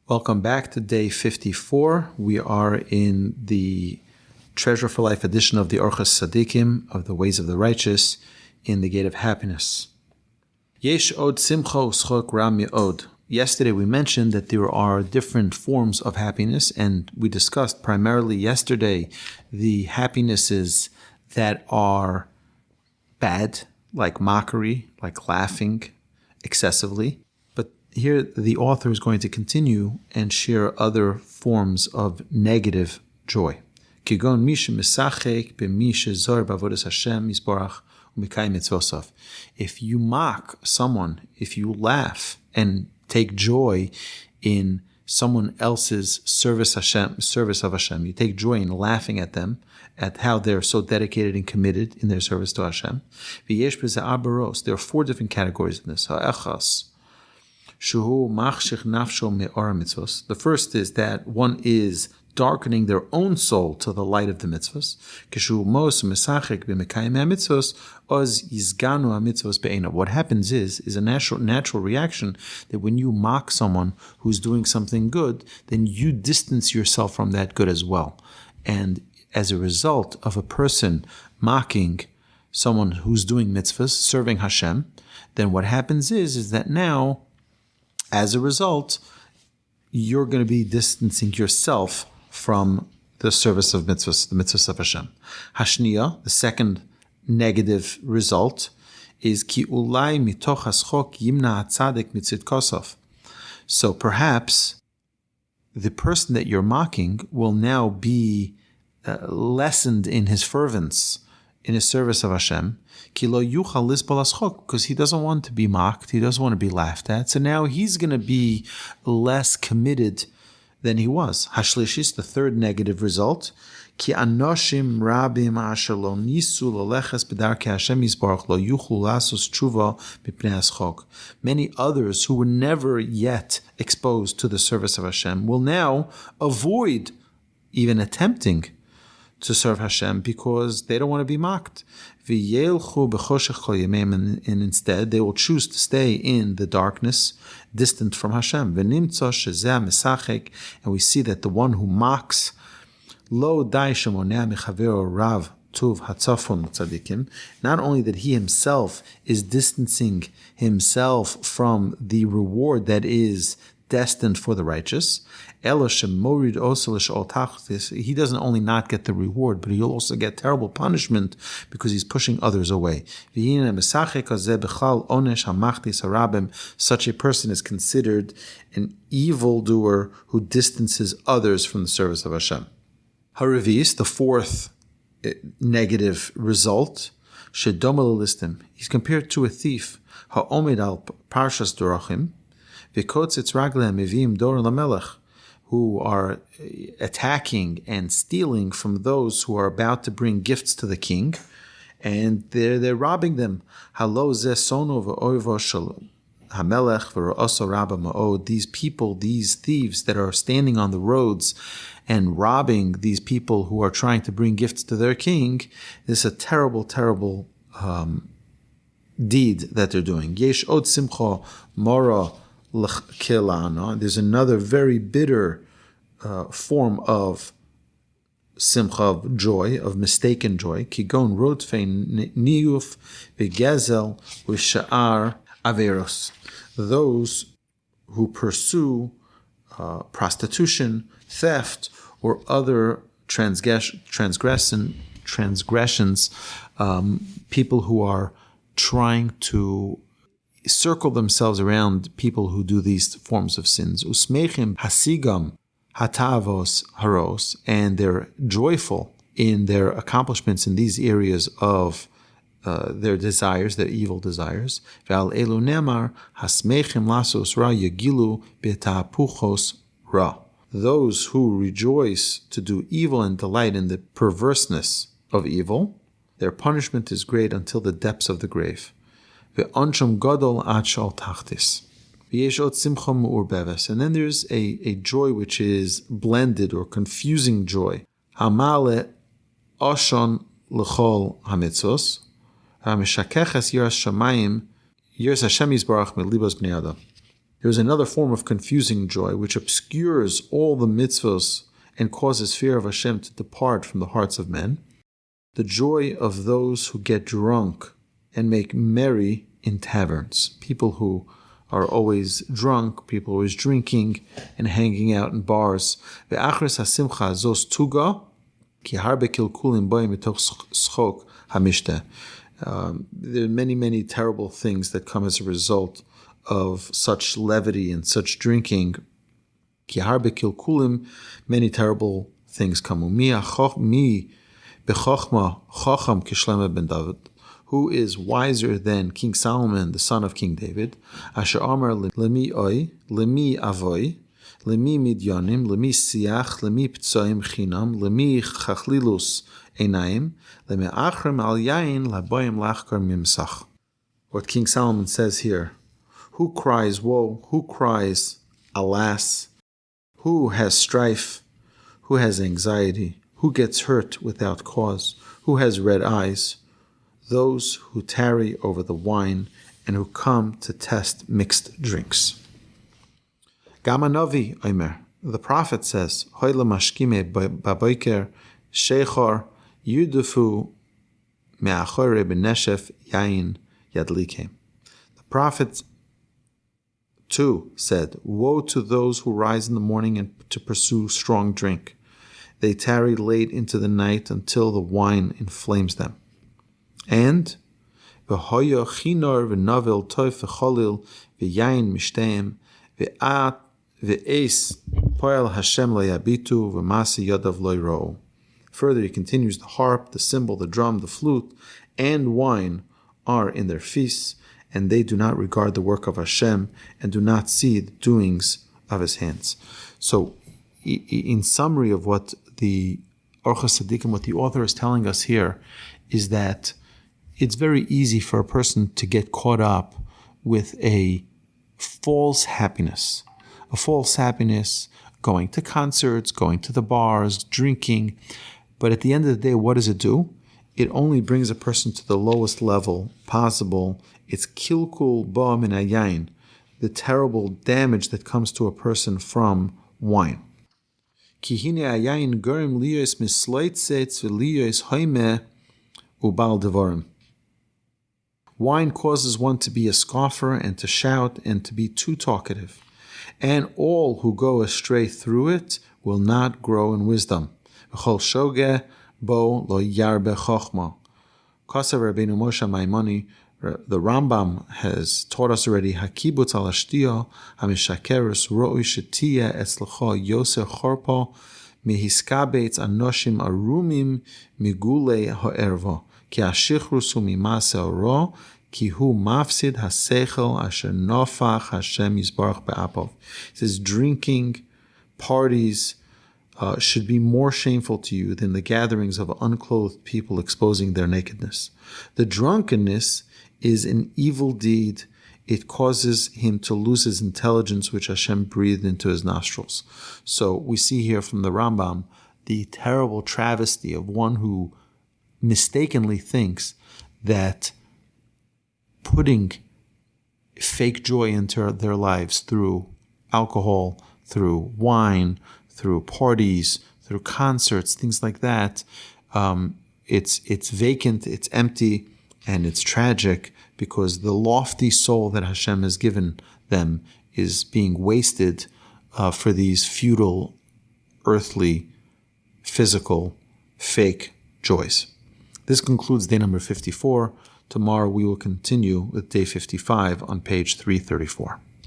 Welcome back to day 54. We are in the Treasure for Life edition of the Orchos Tzaddikim, of the Ways of the Righteous, in the Gate of Happiness. Yesh od simcha u'schok ra me'od. Yesterday we mentioned that there are different forms of happiness, and we discussed primarily yesterday the happinesses that are bad, like mockery, like laughing excessively. Here, the author is going to continue and share other forms of negative joy. If you mock someone, if you laugh and take joy in someone else's service of Hashem, you take joy in laughing at them, at how they're so dedicated and committed in their service to Hashem. There are four different categories in this. The first is that one is darkening their own soul to the light of the mitzvahs. What happens is a natural reaction that when you mock someone who's doing something good, then you distance yourself from that good as well. And as a result of a person mocking someone who's doing mitzvahs, serving Hashem, then what happens is that now, as a result, you're going to be distancing yourself from the service of mitzvahs, the mitzvahs of Hashem. Hashniya, the second negative result, is ki ulai mitoch haschok yimna hatzadik mitzit kosov. So perhaps the person that you're mocking will now be lessened in his fervence, in his service of Hashem, because he doesn't want to be mocked, he doesn't want to be laughed at. So now he's going to be less committed than he was. Hashlishis, the third negative result, ki anoshim rabim asher lo nisu loleches b'darkei Hashem yisbarach lo yuchlu lasos tshuva mipnei haschok. Many others who were never yet exposed to the service of Hashem will now avoid even attempting to serve Hashem because they don't want to be mocked. And instead, they will choose to stay in the darkness, distant from Hashem. And we see that the one who mocks, not only that he himself is distancing himself from the reward that is destined for the righteous, he doesn't only not get the reward, but he'll also get terrible punishment because he's pushing others away. Such a person is considered an evildoer who distances others from the service of Hashem. Haravis, the fourth negative result, he's compared to a thief. Who are attacking and stealing from those who are about to bring gifts to the king, and they're robbing them. These people, these thieves that are standing on the roads and robbing these people who are trying to bring gifts to their king, this is a terrible, terrible deed that they're doing. Yesh od simcha mora. There's another very bitter form of simcha, of joy, of mistaken joy. Kigon rotfei niyuf begezel u'sha'ar averos. Those who pursue prostitution, theft, or other transgressions, people who are trying to circle themselves around people who do these forms of sins. Usmechim hasigam hatavos haros, and they're joyful in their accomplishments in these areas of their desires, their evil desires. Ve'al elu nemar hasmechim lasos ra yagilu betapuchos ra. Those who rejoice to do evil and delight in the perverseness of evil, their punishment is great until the depths of the grave. And then there's a joy which is blended or confusing joy. Hamale oshon l'chol hamitzos, hamishakeches yiras shamayim, yiras Hashem yisbarach melibos bnei adam. There is another form of confusing joy which obscures all the mitzvahs and causes fear of Hashem to depart from the hearts of men. The joy of those who get drunk and make merry in taverns. People who are always drunk, people always drinking and hanging out in bars. There are many, many terrible things that come as a result of such levity and such drinking. Many terrible things come. Who is wiser than King Solomon, the son of King David? Asher Amar lemi oi, lemi avoy, lemi midyanim, lemi siach, lemi ptsoim chinam, lemi chachlilus einayim, lemi achrem al yain laboyim lachkar mimsach. What King Solomon says here: who cries woe? Who cries alas? Who has strife? Who has anxiety? Who gets hurt without cause? Who has red eyes? Those who tarry over the wine and who come to test mixed drinks. Gamanovi Omer, the prophet says, Hoyle mashkime baboiker shechor yudufu me'achore beneshef yain yadlikem. The prophet too said, woe to those who rise in the morning and to pursue strong drink. They tarry late into the night until the wine inflames them. And v'hoya chinor v'navel toif v'cholil v'yayin mishteim v'eis poel Hashem layabitu v'masi yodav loyro. Further, he continues, the harp, the cymbal, the drum, the flute, and wine are in their feasts, and they do not regard the work of Hashem and do not see the doings of his hands. So, in summary of what the Orchos Tzaddikim, what the author is telling us here, is that it's very easy for a person to get caught up with a false happiness. A false happiness, going to concerts, going to the bars, drinking. But at the end of the day, what does it do? It only brings a person to the lowest level possible. It's kilkul ba min hayayin, the terrible damage that comes to a person from wine. Ki hine hayayin gorim liyos misloitzetz v'liyos hoime ubal devorim. Wine causes one to be a scoffer and to shout and to be too talkative. And all who go astray through it will not grow in wisdom. V'chol shogeh bo lo yarbe chochma. Kosav Rabbeinu Moshe Maimoni, the Rambam has taught us already, Hakibutz al ashtio hamishakeres ro'ui shetiya etzlecho yoseh chorpo mihiskabetz anoshim arumim migule ha'ervo. Ki ashichrus mimase oro, ki hu mafsid hasechel asher nofach Hashem yisbarach be'apov. It says drinking, parties should be more shameful to you than the gatherings of unclothed people exposing their nakedness. The drunkenness is an evil deed. It causes him to lose his intelligence, which Hashem breathed into his nostrils. So we see here from the Rambam the terrible travesty of one who mistakenly thinks that putting fake joy into their lives through alcohol, through wine, through parties, through concerts, things like that, it's vacant, it's empty, and it's tragic because the lofty soul that Hashem has given them is being wasted for these futile, earthly, physical, fake joys. This concludes day number 54. Tomorrow we will continue with day 55 on page 334.